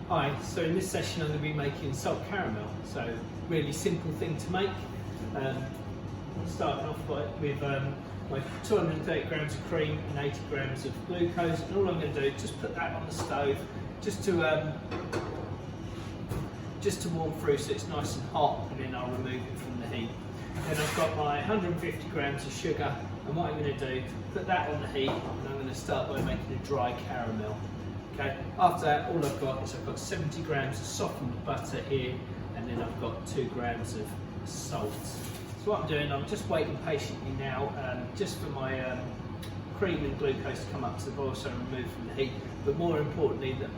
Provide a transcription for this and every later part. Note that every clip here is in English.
Hi, so in this session I'm going to be making salt caramel. So really simple thing to make. Starting off with my 230 grams of cream and 80 grams of glucose, and all I'm going to do is just put that on the stove just to warm through so it's nice and hot, and then I'll remove it from the heat. Then I've got my 150 grams of sugar, and what I'm going to do, put that on the heat, and I'm going to start by making a dry caramel. Okay. After that, all I've got is 70 grams of softened butter here, and then I've got 2 grams of salt. So what I'm doing, I'm just waiting patiently now, just for my cream and glucose to come up to the boil so I'm removed from the heat, but more importantly that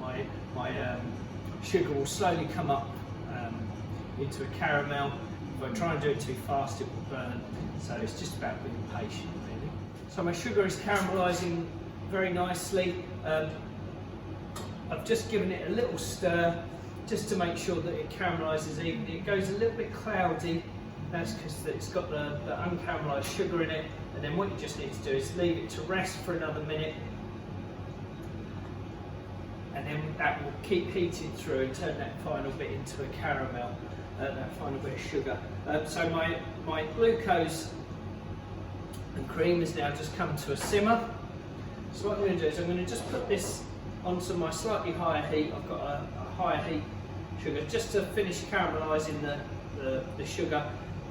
my sugar will slowly come up into a caramel. If I try and do it too fast, it will burn, so it's just about being patient really. So my sugar is caramelising very nicely. I've just given it a little stir just to make sure that it caramelises evenly. It goes a little bit cloudy, that's because it's got the uncaramelised sugar in it, and then what you just need to do is leave it to rest for another minute, and then that will keep heating through and turn that final bit into a caramel, that final bit of sugar. So my glucose and cream has now just come to a simmer. So what I'm going to do is I'm going to just put this onto my slightly higher heat. I've got a higher heat sugar just to finish caramelising the sugar,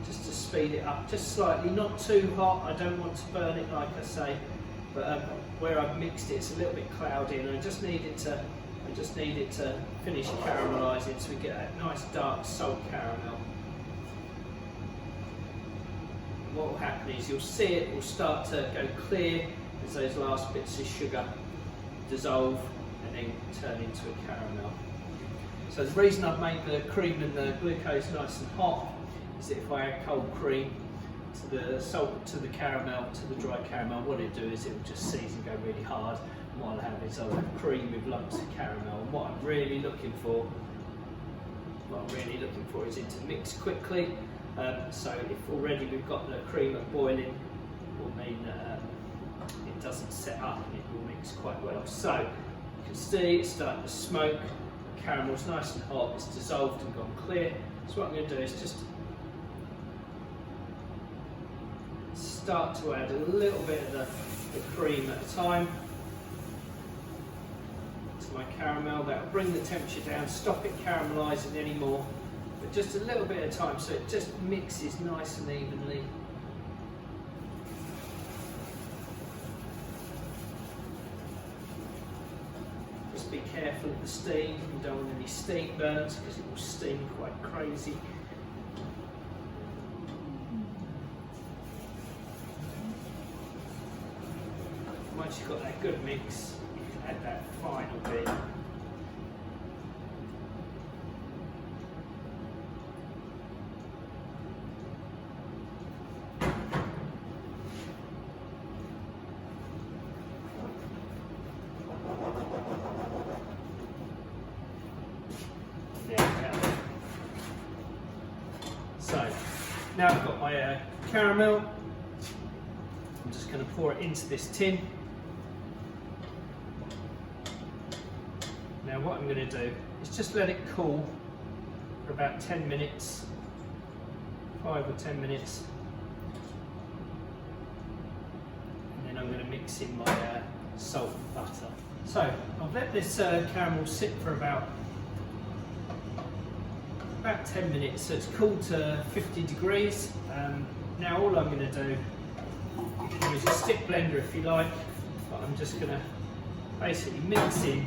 just to speed it up just slightly, not too hot. I don't want to burn it like I say, but where I've mixed it, it's a little bit cloudy, and I just need it to finish caramelising so we get that nice dark salt caramel. What will happen is you'll see it will start to go clear as those last bits of sugar dissolve and then turn into a caramel. So the reason I've made the cream and the glucose nice and hot is that if I add cold cream to the salt, to the caramel, to the dry caramel, what it'll do is it will just seize and go really hard. And what I'll have is I'll have cream with lumps of caramel. And what I'm really looking for is it to mix quickly. So if already we've got the cream at boiling, it will mean that it doesn't set up and it will mix quite well. So you can see it's starting to smoke, the caramel's nice and hot, it's dissolved and gone clear. So what I'm going to do is just start to add a little bit of the cream at a time to my caramel. That will bring the temperature down, stop it caramelising anymore, but just a little bit at a time so it just mixes nice and evenly. Just be careful of the steam, you don't want any steam burns because it will steam quite crazy. Once you've got that good mix, you can add that final bit. There we go. So now I've got my caramel. I'm just going to pour it into this tin. Now what I'm going to do is just let it cool for about 10 minutes, 5 or 10 minutes, and then I'm going to mix in my salt and butter. So I've let this caramel sit for about 10 minutes, so it's cooled to 50 degrees. Now all I'm going to do, you can use a stick blender if you like, but I'm just going to basically mix in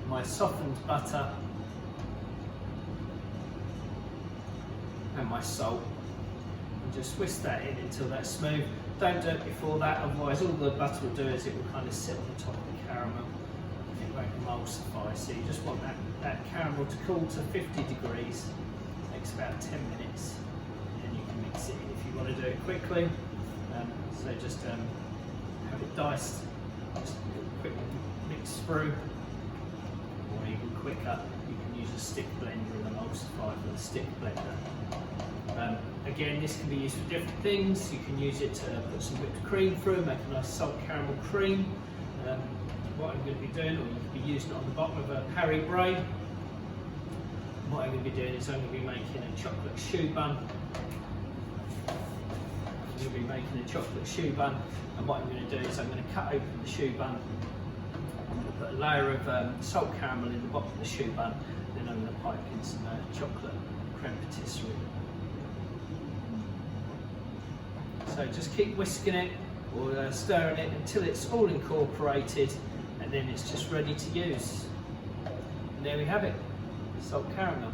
my softened butter and my salt, and just whisk that in until that's smooth. Don't do it before that, otherwise all the butter will do is it will kind of sit on the top of the caramel. It won't emulsify, so you just want that caramel to cool to 50 degrees. It takes about 10 minutes, and then you can mix it in if you want to do it quickly. So just have it diced, just quick mix through. Or even quicker, you can use a stick blender and emulsify with a stick blender. Again, this can be used for different things. You can use it to put some whipped cream through, make a nice salt caramel cream. what I'm going to be doing, or you could be using it on the bottom of a Harry braid. What I'm going to be doing is I'm going to be making a chocolate choux bun. I'm going to be making a chocolate choux bun, and what I'm going to do is I'm going to cut open the choux bun. I'm going to put a layer of salt caramel in the bottom of the choux bun, then I'm going to pipe in some chocolate creme patisserie. So just keep whisking it or stirring it until it's all incorporated, and then it's just ready to use. And there we have it, salt caramel.